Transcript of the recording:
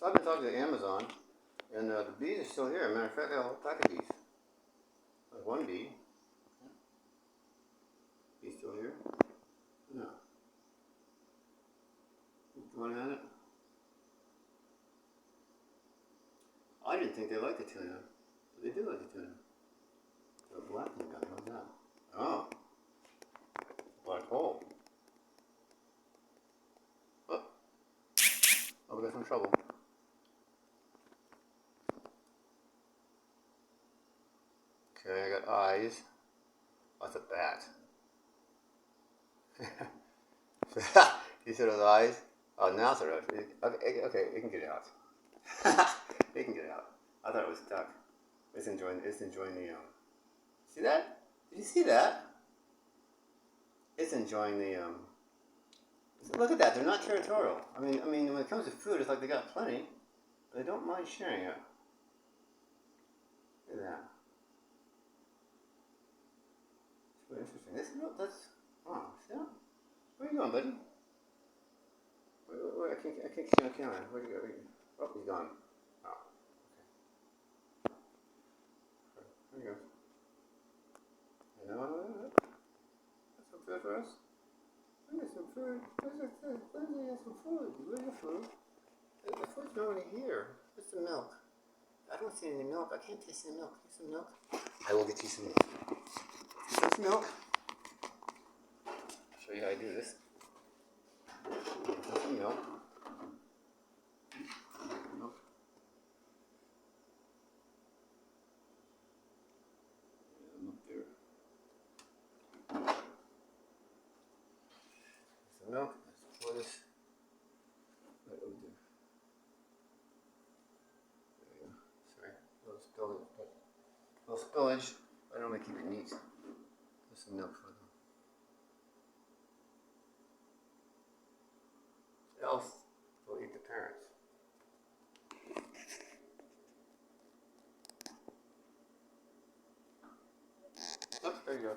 I've been talking to Amazon, and the bees are still here. Matter of fact, I got a whole pack of bees. Like one bee. Bee's still here? No. Keep going at it. I didn't think they liked the tuna, but they do like the tuna. The black one got how's that? Oh. Black hole. Oh. Oh, we got some trouble. Okay, I got eyes. Oh, that's a bat. You said those eyes? Oh, now it's a roach. Okay, it can get out. It can get out. I thought it was stuck. It's enjoying the, see that? Did you see that? It's enjoying the, look at that, they're not territorial. I mean, when it comes to food, it's like they got plenty, but they don't mind sharing it. Look at that. It's really interesting. That's, oh, see that? Where are you going, buddy? Where, I can't see on camera. Where'd you go? Oh, he's gone. Oh, okay. There he goes. You know, that's some food for us. We got some food. Where's some food? Where's your food? The food's not really here. Where's the milk? I don't see any milk. I can't taste any milk. Need some milk? I will get you some milk. Some milk. I'll show you how I do this. Some milk. Milk, let's pour this right over there. There we go. Sorry, a little spillage. I normally keep it neat. There's some milk for them. Else, they'll eat the parents. Oh, there you go.